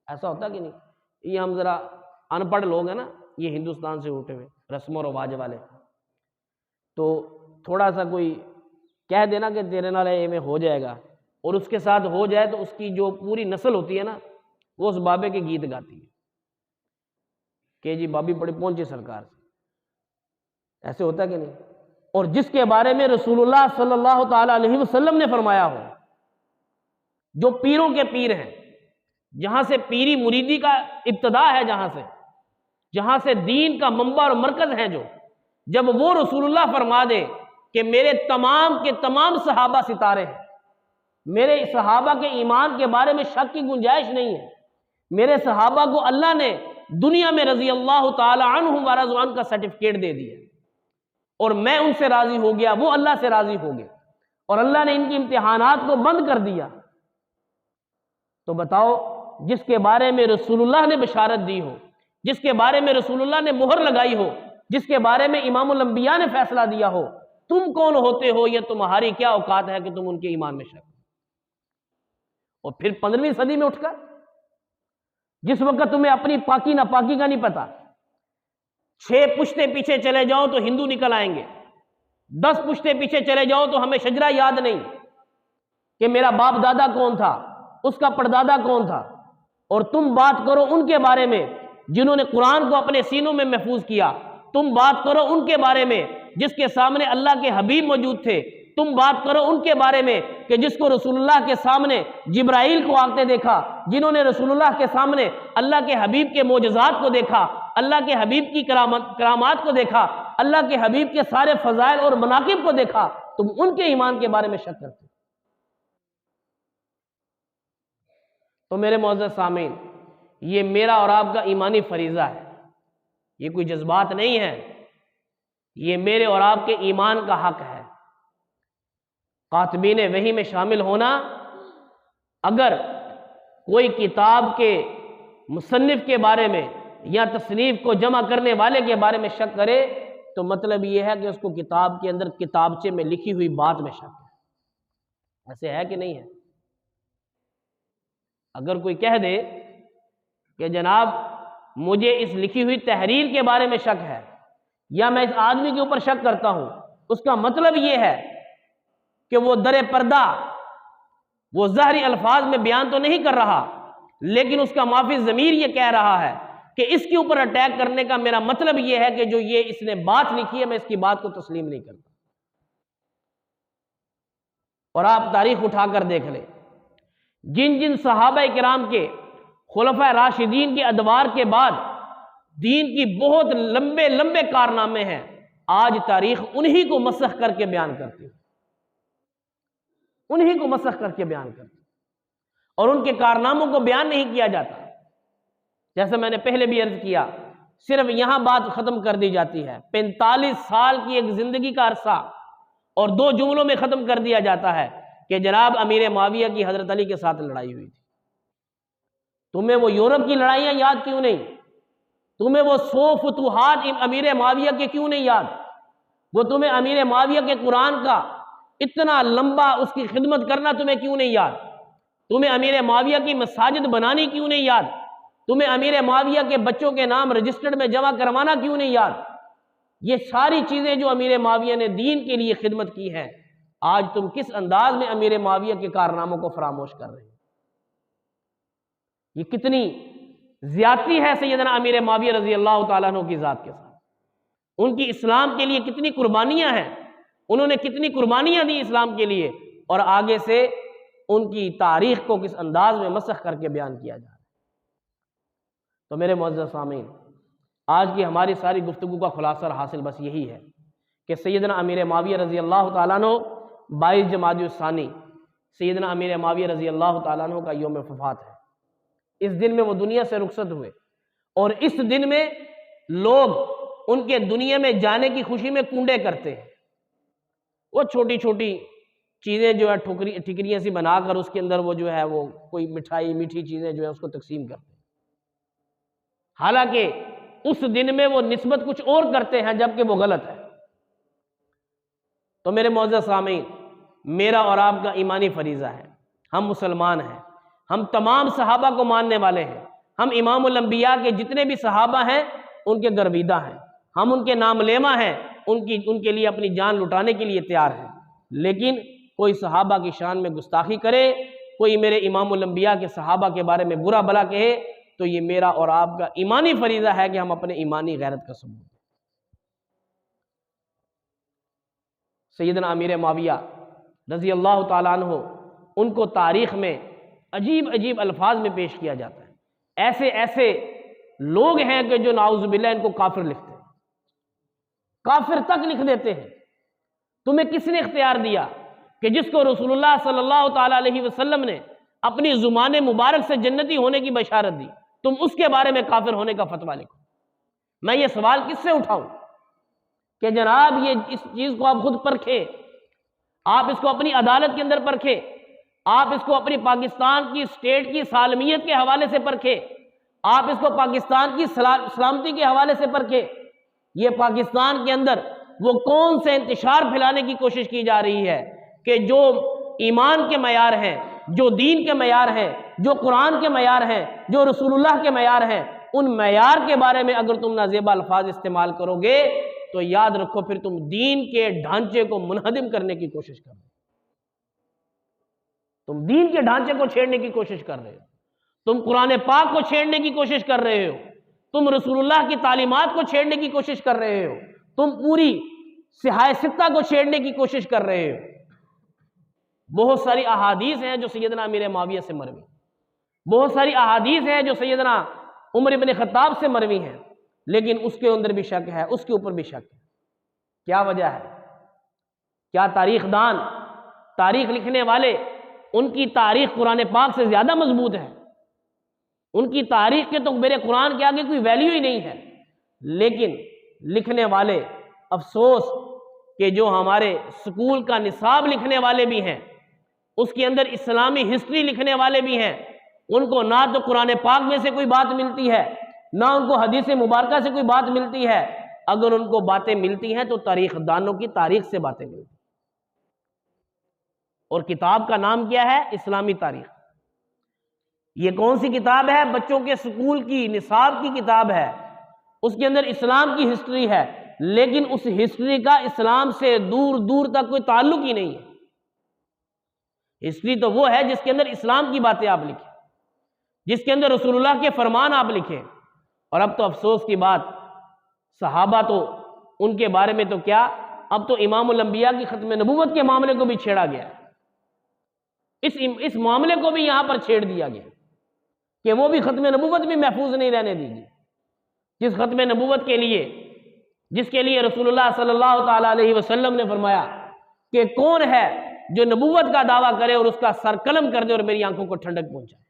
ایسا ہوتا کہ نہیں؟ یہ ہم ذرا ان پڑھ لوگ ہیں نا، یہ ہندوستان سے اٹھے ہوئے رسم و رواج والے، تو تھوڑا سا کوئی کہہ دینا کہ تیرے نال اے میں ہو جائے گا اور اس کے ساتھ ہو جائے تو اس کی جو پوری نسل ہوتی ہے نا وہ اس بابے کے گیت گاتی ہے کہ جی بابی بڑی پہنچی سرکار سے۔ ایسے ہوتا کہ نہیں؟ اور جس کے بارے میں رسول اللہ صلی اللہ تعالی علیہ وسلم نے فرمایا ہو، جو پیروں کے پیر ہیں، جہاں سے پیری مریدی کا ابتدا ہے، جہاں سے دین کا منبع اور مرکز ہے، جو جب وہ رسول اللہ فرما دے کہ میرے تمام کے تمام صحابہ ستارے ہیں، میرے صحابہ کے ایمان کے بارے میں شک کی گنجائش نہیں ہے، میرے صحابہ کو اللہ نے دنیا میں رضی اللہ تعالی عنہم و رضوا عنہ کا سرٹیفکیٹ دے دیا، اور میں ان سے راضی ہو گیا، وہ اللہ سے راضی ہو گئے، اور اللہ نے ان کی امتحانات کو بند کر دیا۔ تو بتاؤ، جس کے بارے میں رسول اللہ نے بشارت دی ہو، جس کے بارے میں رسول اللہ نے مہر لگائی ہو، جس کے بارے میں امام الانبیاء نے فیصلہ دیا ہو، تم کون ہوتے ہو یا تمہاری کیا اوقات ہے کہ تم ان کے ایمان میں شک؟ اور پھر 15ویں صدی میں اٹھ کر جس وقت تمہیں اپنی پاکی ناپاکی کا نہیں پتا، 6 پشتے پیچھے چلے جاؤ تو ہندو نکل آئیں گے، 10 پشتے پیچھے چلے جاؤ تو ہمیں شجرہ یاد نہیں کہ میرا باپ دادا کون تھا، اس کا پردادا کون تھا، اور تم بات کرو ان کے بارے میں جنہوں نے قرآن کو اپنے سینوں میں محفوظ کیا، تم بات کرو ان کے بارے میں جس کے سامنے اللہ کے حبیب موجود تھے، تم بات کرو ان کے بارے میں کہ جس کو رسول اللہ کے سامنے جبرائیل کو آتے دیکھا، جنہوں نے رسول اللہ کے سامنے اللہ کے حبیب کے معجزات کو دیکھا، اللہ کے حبیب کی کرامات کو دیکھا، اللہ کے حبیب کے سارے فضائل اور مناقب کو دیکھا، تم ان کے ایمان کے بارے میں شک کرتے۔ تو میرے معزز سامعین، یہ میرا اور آپ کا ایمانی فریضہ ہے، یہ کوئی جذبات نہیں ہے، یہ میرے اور آپ کے ایمان کا حق ہے۔ کاتبین وحی میں شامل ہونا، اگر کوئی کتاب کے مصنف کے بارے میں یا تصنیف کو جمع کرنے والے کے بارے میں شک کرے تو مطلب یہ ہے کہ اس کو کتاب کے اندر کتابچے میں لکھی ہوئی بات میں شک ہے۔ ایسے ہے کہ نہیں ہے؟ اگر کوئی کہہ دے کہ جناب مجھے اس لکھی ہوئی تحریر کے بارے میں شک ہے یا میں اس آدمی کے اوپر شک کرتا ہوں، اس کا مطلب یہ ہے کہ وہ در پردہ وہ ظاہری الفاظ میں بیان تو نہیں کر رہا، لیکن اس کا ما فی ضمیر یہ کہہ رہا ہے کہ اس کے اوپر اٹیک کرنے کا میرا مطلب یہ ہے کہ جو یہ اس نے بات لکھی ہے میں اس کی بات کو تسلیم نہیں کرتا۔ اور آپ تاریخ اٹھا کر دیکھ لیں، جن جن صحابہ کرام کے خلفائے راشدین کے ادوار کے بعد دین کی بہت لمبے لمبے کارنامے ہیں، آج تاریخ انہی کو مسخ کر کے بیان کرتی ہے، انہی کو مسخ کر کے بیان کرتی ہے، اور ان کے کارناموں کو بیان نہیں کیا جاتا۔ جیسے میں نے پہلے بھی عرض کیا، صرف یہاں بات ختم کر دی جاتی ہے، 45 سال کی ایک زندگی کا عرصہ، اور 2 جملوں میں ختم کر دیا جاتا ہے کہ جناب امیر معاویہ کی حضرت علی کے ساتھ لڑائی ہوئی تھی۔ تمہیں وہ یورپ کی لڑائیاں یاد کیوں نہیں؟ تمہیں وہ 100 فتوحات امیر معاویہ کے کیوں نہیں یاد؟ وہ تمہیں امیر معاویہ کے قرآن کا اتنا لمبا اس کی خدمت کرنا تمہیں کیوں نہیں یاد؟ تمہیں امیر معاویہ کی مساجد بنانی کیوں نہیں یاد؟ تمہیں امیر معاویہ کے بچوں کے نام رجسٹرڈ میں جمع کروانا کیوں نہیں یاد؟ یہ ساری چیزیں جو امیر معاویہ نے دین کے لیے خدمت کی ہے، آج تم کس انداز میں امیر معاویہ کے کارناموں کو فراموش کر رہے ہیں؟ یہ کتنی زیادتی ہے سیدنا امیر معاویہ رضی اللہ تعالیٰ عنہ کی ذات کے ساتھ۔ ان کی اسلام کے لیے کتنی قربانیاں ہیں، انہوں نے کتنی قربانیاں دی اسلام کے لیے، اور آگے سے ان کی تاریخ کو کس انداز میں مسخ کر کے بیان کیا جا رہا ہے۔ تو میرے معزز سامعین، آج کی ہماری ساری گفتگو کا خلاصہ حاصل بس یہی ہے کہ سیدنا امیر معاویہ رضی اللہ تعالیٰ عنہ 22 جمادی الثانی سیدنا امیر معاویہ رضی اللہ تعالیٰ عنہ کا یوم وفات ہے۔ اس دن میں وہ دنیا سے رخصت ہوئے، اور اس دن میں لوگ ان کے دنیا میں جانے کی خوشی میں کنڈے کرتے ہیں۔ وہ چھوٹی چھوٹی چیزیں جو ہے ٹھکریاں سی بنا کر اس کے اندر وہ جو ہے وہ کوئی مٹھائی میٹھی چیزیں جو ہے اس کو تقسیم کرتے ہیں، حالانکہ اس دن میں وہ نسبت کچھ اور کرتے ہیں جبکہ وہ غلط ہے۔ تو میرے معزز سامعین، میرا اور آپ کا ایمانی فریضہ ہے، ہم مسلمان ہیں، ہم تمام صحابہ کو ماننے والے ہیں، ہم امام الانبیاء کے جتنے بھی صحابہ ہیں ان کے گرویدہ ہیں، ہم ان کے نام لیما ہیں، ان کے لیے اپنی جان لٹانے کے لیے تیار ہیں، لیکن کوئی صحابہ کی شان میں گستاخی کرے، کوئی میرے امام الانبیاء کے صحابہ کے بارے میں برا بھلا کہے، تو یہ میرا اور آپ کا ایمانی فریضہ ہے کہ ہم اپنے ایمانی غیرت کا ثبوت دیں۔ سیدنا امیر معاویہ رضی اللہ تعالیٰ عنہ، ان کو تاریخ میں عجیب عجیب الفاظ میں پیش کیا جاتا ہے۔ ایسے ایسے لوگ ہیں کہ جو نعوذ باللہ ان کو کافر لکھتے ہیں، کافر تک لکھ دیتے ہیں۔ تمہیں کس نے اختیار دیا کہ جس کو رسول اللہ صلی اللہ تعالیٰ علیہ وسلم نے اپنی زبان مبارک سے جنتی ہونے کی بشارت دی، تم اس کے بارے میں کافر ہونے کا فتویٰ لکھو؟ میں یہ سوال کس سے اٹھاؤں کہ جناب یہ اس چیز کو آپ خود پرکھیں، آپ اس کو اپنی عدالت کے اندر پرکھیں، آپ اس کو اپنی پاکستان کی اسٹیٹ کی سالمیت کے حوالے سے پرکھیں، آپ اس کو پاکستان کی سلامتی کے حوالے سے پرکھیں۔ یہ پاکستان کے اندر وہ کون سے انتشار پھیلانے کی کوشش کی جا رہی ہے کہ جو ایمان کے معیار ہیں، جو دین کے معیار ہیں، جو قرآن کے معیار ہیں، جو رسول اللہ کے معیار ہیں، ان معیار کے بارے میں اگر تم نازیبا الفاظ استعمال کرو گے تو یاد رکھو پھر تم دین کے ڈھانچے کو منہدم کرنے کی کوشش کر رہے ہو، تم دین کے ڈھانچے کو چھیڑنے کی کوشش کر رہے ہو، تم قرآن پاک کو چھیڑنے کی کوشش کر رہے ہو، تم رسول اللہ کی تعلیمات کو چھیڑنے کی کوشش کر رہے ہو، تم پوری صحاح ستہ کو چھیڑنے کی کوشش کر رہے ہو۔ بہت ساری احادیث ہیں جو سیدنا امیر معاویہ سے مروی، بہت ساری احادیث ہیں جو سیدنا عمر بن خطاب سے مروی ہیں، لیکن اس کے اندر بھی شک ہے، اس کے اوپر بھی شک ہے۔ کیا وجہ ہے؟ کیا تاریخ دان، تاریخ لکھنے والے، ان کی تاریخ قرآن پاک سے زیادہ مضبوط ہے؟ ان کی تاریخ کے تو میرے قرآن کے آگے کوئی ویلیو ہی نہیں ہے، لیکن لکھنے والے، افسوس کہ جو ہمارے سکول کا نصاب لکھنے والے بھی ہیں، اس کے اندر اسلامی ہسٹری لکھنے والے بھی ہیں، ان کو نہ تو قرآن پاک میں سے کوئی بات ملتی ہے، نہ ان کو حدیث مبارکہ سے کوئی بات ملتی ہے۔ اگر ان کو باتیں ملتی ہیں تو تاریخ دانوں کی تاریخ سے باتیں ملتی ہیں، اور کتاب کا نام کیا ہے؟ اسلامی تاریخ۔ یہ کون سی کتاب ہے؟ بچوں کے سکول کی نصاب کی کتاب ہے، اس کے اندر اسلام کی ہسٹری ہے، لیکن اس ہسٹری کا اسلام سے دور دور تک کوئی تعلق ہی نہیں ہے۔ ہسٹری تو وہ ہے جس کے اندر اسلام کی باتیں آپ لکھیں، جس کے اندر رسول اللہ کے فرمان آپ لکھیں۔ اور اب تو افسوس کی بات، صحابہ تو ان کے بارے میں تو کیا، اب تو امام الانبیاء کی ختم نبوت کے معاملے کو بھی چھیڑا گیا ہے، اس معاملے کو بھی یہاں پر چھیڑ دیا گیا کہ وہ بھی ختم نبوت بھی محفوظ نہیں رہنے دی گئی، جس ختم نبوت کے لیے، جس کے لیے رسول اللہ صلی اللہ تعالی علیہ وسلم نے فرمایا کہ کون ہے جو نبوت کا دعویٰ کرے اور اس کا سر قلم کر دے اور میری آنکھوں کو ٹھنڈک پہنچائے۔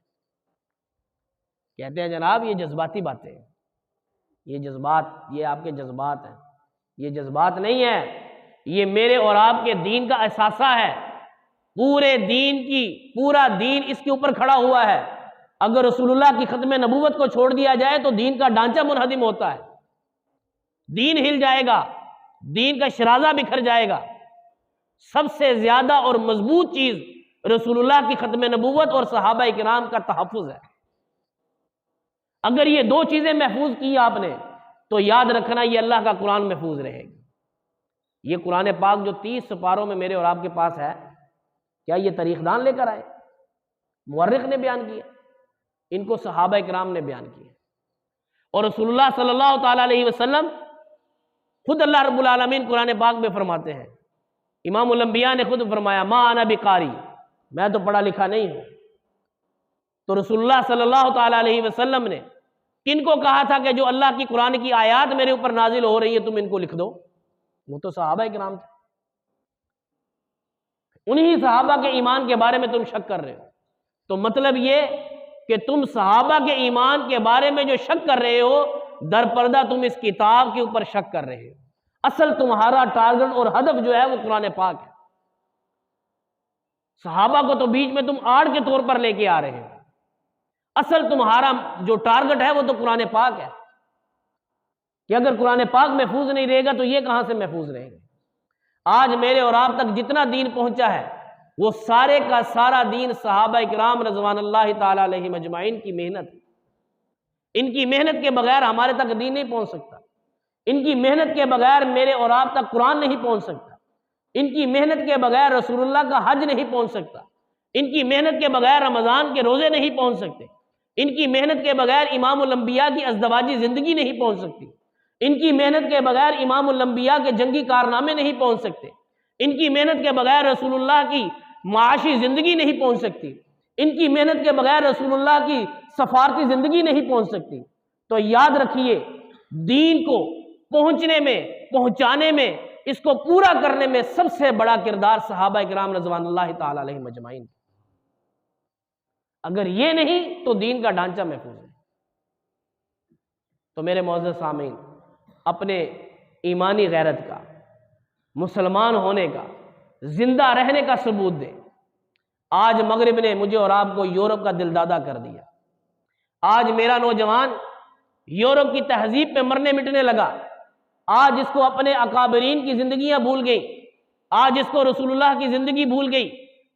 کہتے ہیں جناب یہ جذباتی باتیں ہیں، یہ جذبات، یہ آپ کے جذبات ہیں، یہ جذبات نہیں ہے، یہ میرے اور آپ کے دین کا اثاثہ ہے، پورے دین کی، پورا دین اس کے اوپر کھڑا ہوا ہے۔ اگر رسول اللہ کی ختم نبوت کو چھوڑ دیا جائے تو دین کا ڈھانچہ منہدم ہوتا ہے، دین ہل جائے گا، دین کا شرازہ بکھر جائے گا۔ سب سے زیادہ اور مضبوط چیز رسول اللہ کی ختم نبوت اور صحابہ کرام کا تحفظ ہے۔ اگر یہ دو چیزیں محفوظ کی آپ نے تو یاد رکھنا یہ اللہ کا قرآن محفوظ رہے گا۔ یہ قرآن پاک جو 30 سپاروں میں میرے اور آپ کے پاس ہے، کیا یہ تاریخ دان لے کر آئے؟ مورخ نے بیان کیا، ان کو صحابہ کرام نے بیان کیا، اور رسول اللہ صلی اللہ تعالی علیہ وسلم خود اللہ رب العالمین قرآن پاک میں فرماتے ہیں، امام الانبیاء نے خود فرمایا ما انا بقاری، میں تو پڑھا لکھا نہیں ہوں۔ تو رسول اللہ صلی اللہ تعالی علیہ وسلم نے کن کو کہا تھا کہ جو اللہ کی قرآن کی آیات میرے اوپر نازل ہو رہی ہے تم ان کو لکھ دو؟ وہ تو صحابہ کرام تھے۔ انہی صحابہ کے ایمان کے بارے میں تم شک کر رہے ہو، تو مطلب یہ کہ تم صحابہ کے ایمان کے بارے میں جو شک کر رہے ہو، در پردہ تم اس کتاب کے اوپر شک کر رہے ہو۔ اصل تمہارا ٹارگٹ اور ہدف جو ہے وہ قرآن پاک ہے۔ صحابہ کو تو بیچ میں تم آڑ کے طور پر لے کے آ رہے ہو، اصل تمہارا جو ٹارگٹ ہے وہ تو قرآن پاک ہے، کہ اگر قرآن پاک محفوظ نہیں رہے گا تو یہ کہاں سے محفوظ رہے گا؟ آج میرے اور آپ تک جتنا دین پہنچا ہے وہ سارے کا سارا دین صحابہ کرام رضوان اللہ تعالی علیہم اجمعین کی محنت ہے۔ ان کی محنت کے بغیر ہمارے تک دین نہیں پہنچ سکتا، ان کی محنت کے بغیر میرے اور آپ تک قرآن نہیں پہنچ سکتا، ان کی محنت کے بغیر رسول اللہ کا حج نہیں پہنچ سکتا، ان کی محنت کے بغیر رمضان کے روزے نہیں پہنچ سکتے، ان کی محنت کے بغیر امام الانبیاء کی ازدواجی زندگی نہیں پہنچ سکتی، ان کی محنت کے بغیر امام الانبیاء کے جنگی کارنامے نہیں پہنچ سکتے، ان کی محنت کے بغیر رسول اللہ کی معاشی زندگی نہیں پہنچ سکتی، ان کی محنت کے بغیر رسول اللہ کی سفارتی زندگی نہیں پہنچ سکتی۔ تو یاد رکھیے دین کو پہنچنے میں، پہنچانے میں، اس کو پورا کرنے میں سب سے بڑا کردار صحابہ کرام رضوان اللہ تعالی علیہم اجمعین۔ اگر یہ نہیں تو دین کا ڈھانچہ محفوظ ہے۔ تو میرے معزز سامعین، اپنے ایمانی غیرت کا، مسلمان ہونے کا، زندہ رہنے کا ثبوت دیں۔ آج مغرب نے مجھے اور آپ کو یورپ کا دل دادا کر دیا۔ آج میرا نوجوان یورپ کی تہذیب پہ مرنے مٹنے لگا، آج اس کو اپنے اکابرین کی زندگیاں بھول گئی، آج اس کو رسول اللہ کی زندگی بھول گئی،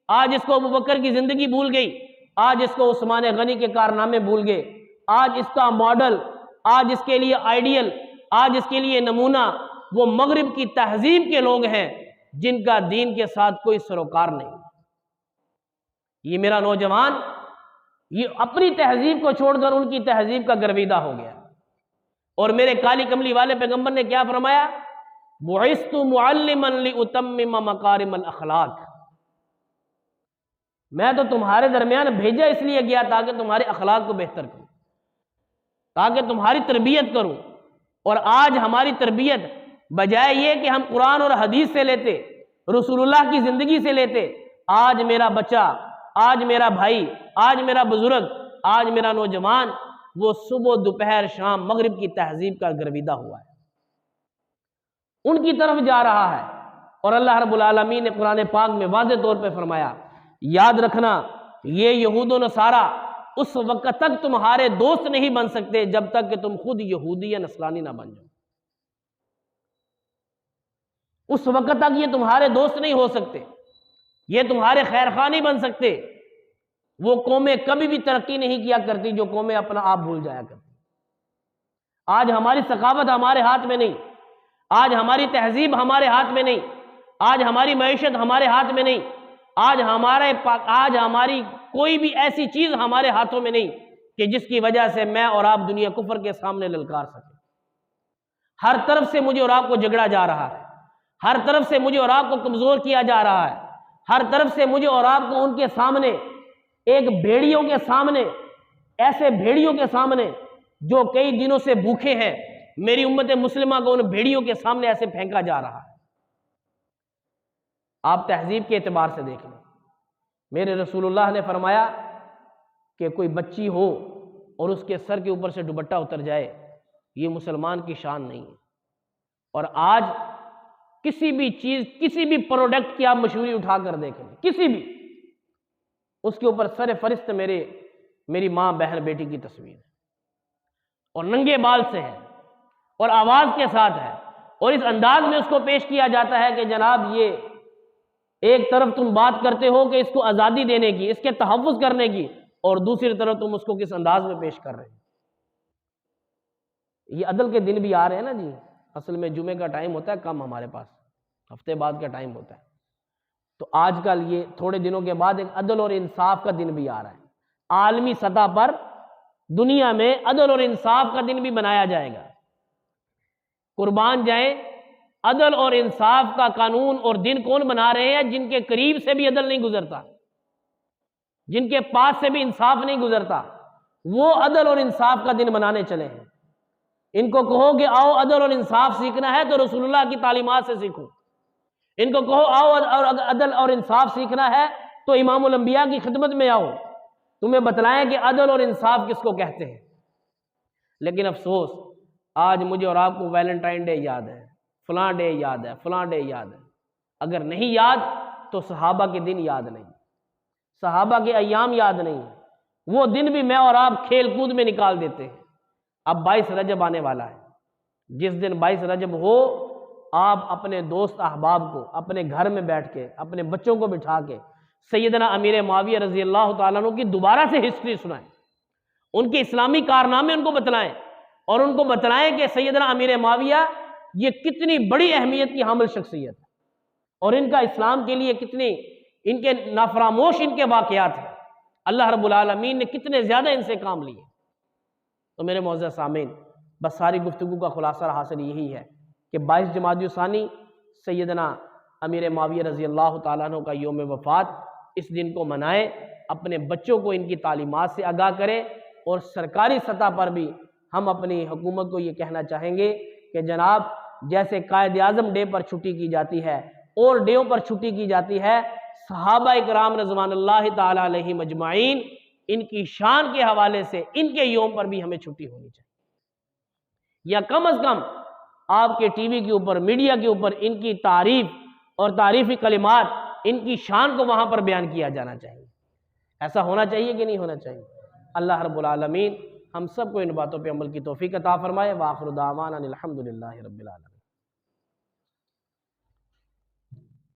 آج اس کو ابوبکر کی زندگی بھول گئی، آج اس کو عثمان غنی کے کارنامے بھول گئے، آج اس کا ماڈل، آج اس کے لیے آئیڈیل، آج اس کے لیے نمونہ، وہ مغرب کی تہذیب کے لوگ ہیں جن کا دین کے ساتھ کوئی سروکار نہیں۔ یہ میرا نوجوان یہ اپنی تہذیب کو چھوڑ کر ان کی تہذیب کا گرویدہ ہو گیا۔ اور میرے کالی کملی والے پیغمبر نے کیا فرمایا؟ بعثت معلما لاتمم مکارم الاخلاق، میں تو تمہارے درمیان بھیجا اس لیے گیا تاکہ تمہارے اخلاق کو بہتر کروں، تاکہ تمہاری تربیت کروں۔ اور آج ہماری تربیت بجائے یہ کہ ہم قرآن اور حدیث سے لیتے، رسول اللہ کی زندگی سے لیتے، آج میرا بچہ، آج میرا بھائی، آج میرا بزرگ، آج میرا نوجوان وہ صبح دوپہر شام مغرب کی تہذیب کا گرویدہ ہوا ہے، ان کی طرف جا رہا ہے۔ اور اللہ رب العالمین نے قرآن پاک میں واضح طور پہ فرمایا، یاد رکھنا یہ یہود و نصارہ اس وقت تک تمہارے دوست نہیں بن سکتے جب تک کہ تم خود یہودی یا نصرانی نہ بن جاؤ۔ اس وقت تک یہ تمہارے دوست نہیں ہو سکتے، یہ تمہارے خیر خواہ نہیں بن سکتے۔ وہ قومیں کبھی بھی ترقی نہیں کیا کرتی جو قومیں اپنا آپ بھول جایا کرتی۔ آج ہماری ثقافت ہمارے ہاتھ میں نہیں، آج ہماری تہذیب ہمارے ہاتھ میں نہیں، آج ہماری معیشت ہمارے ہاتھ میں نہیں، آج ہماری کوئی بھی ایسی چیز ہمارے ہاتھوں میں نہیں کہ جس کی وجہ سے میں اور آپ دنیا کفر کے سامنے للکار سکیں۔ ہر طرف سے مجھے اور آپ کو جھگڑا جا رہا ہے، ہر طرف سے مجھے اور آپ کو کمزور کیا جا رہا ہے، ہر طرف سے مجھے اور آپ کو ان کے سامنے، ایک بھیڑیوں کے سامنے، ایسے بھیڑیوں کے سامنے جو کئی دنوں سے بھوکے ہیں، میری امت مسلمہ کو ان بھیڑیوں کے سامنے ایسے پھینکا جا رہا ہے۔ آپ تہذیب کے اعتبار سے دیکھ لیں، میرے رسول اللہ نے فرمایا کہ کوئی بچی ہو اور اس کے سر کے اوپر سے دوپٹہ اتر جائے، یہ مسلمان کی شان نہیں ہے۔ اور آج کسی بھی چیز، کسی بھی پروڈکٹ کی آپ مشہوری اٹھا کر دیکھ لیں، کسی بھی، اس کے اوپر سر فرست میری ماں بہن بیٹی کی تصویر ہے، اور ننگے بال سے ہے، اور آواز کے ساتھ ہے، اور اس انداز میں اس کو پیش کیا جاتا ہے کہ جناب یہ ایک طرف تم بات کرتے ہو کہ اس کو آزادی دینے کی، اس کے تحفظ کرنے کی، اور دوسری طرف تم اس کو کس انداز میں پیش کر رہے ہیں۔ یہ عدل کے دن بھی آ رہے ہیں نا جی، اصل میں جمعے کا ٹائم ہوتا ہے کم ہمارے پاس، ہفتے بعد کا ٹائم ہوتا ہے، تو آج کل یہ تھوڑے دنوں کے بعد ایک عدل اور انصاف کا دن بھی آ رہا ہے۔ عالمی سطح پر دنیا میں عدل اور انصاف کا دن بھی بنایا جائے گا۔ قربان جائیں، عدل اور انصاف کا قانون اور دن کون بنا رہے ہیں؟ جن کے قریب سے بھی عدل نہیں گزرتا، جن کے پاس سے بھی انصاف نہیں گزرتا، وہ عدل اور انصاف کا دن بنانے چلے ہیں۔ ان کو کہو کہ آؤ عدل اور انصاف سیکھنا ہے تو رسول اللہ کی تعلیمات سے سیکھو، ان کو کہو آؤ عدل اور انصاف سیکھنا ہے تو امام الانبیاء کی خدمت میں آؤ، تمہیں بتلائیں کہ عدل اور انصاف کس کو کہتے ہیں۔ لیکن افسوس، آج مجھے اور آپ کو ویلنٹائن ڈے یاد ہے، فلاں ڈے یاد ہے، فلاں ڈے یاد ہے۔ اگر نہیں یاد تو صحابہ کے دن یاد نہیں، صحابہ کے ایام یاد نہیں، وہ دن بھی میں اور آپ کھیل کود میں نکال دیتے ہیں۔ اب 22 رجب آنے والا ہے، جس دن 22 رجب ہو، آپ اپنے دوست احباب کو اپنے گھر میں بیٹھ کے، اپنے بچوں کو بٹھا کے سیدنا امیر معاویہ رضی اللہ تعالیٰ عنہ کی دوبارہ سے ہسٹری سنائیں، ان کے اسلامی کارنامے ان کو بتلائیں، اور ان کو بتلائیں کہ سیدنا امیر معاویہ یہ کتنی بڑی اہمیت کی حامل شخصیت ہے، اور ان کا اسلام کے لیے کتنی ان کے نافراموش ان کے واقعات ہیں، اللہ رب العالمین نے کتنے زیادہ ان سے کام لیے۔ تو میرے معزز سامعین، بس ساری گفتگو کا خلاصہ حاصل یہی ہے کہ 22 جمادی الثانی سیدنا امیر معاویہ رضی اللہ تعالیٰ عنہ کا یوم وفات، اس دن کو منائیں، اپنے بچوں کو ان کی تعلیمات سے آگاہ کریں، اور سرکاری سطح پر بھی ہم اپنی حکومت کو یہ کہنا چاہیں گے کہ جناب جیسے قائد اعظم ڈے پر چھٹی کی جاتی ہے اور ڈیوں پر چھٹی کی جاتی ہے، صحابہ اکرام رضوان اللہ تعالیٰ علیہ مجمعین ان کی شان کے حوالے سے ان کے یوم پر بھی ہمیں چھٹی ہونی چاہیے، یا کم از کم آپ کے ٹی وی کے اوپر، میڈیا کے اوپر ان کی تعریف اور تعریفی کلمات، ان کی شان کو وہاں پر بیان کیا جانا چاہیے۔ ایسا ہونا چاہیے کہ نہیں ہونا چاہیے؟ اللہ رب العالمین ہم سب کو ان باتوں پہ عمل کی توفیق عطا فرمائے۔ وآخر دعوانا الحمدللہ رب العالمین۔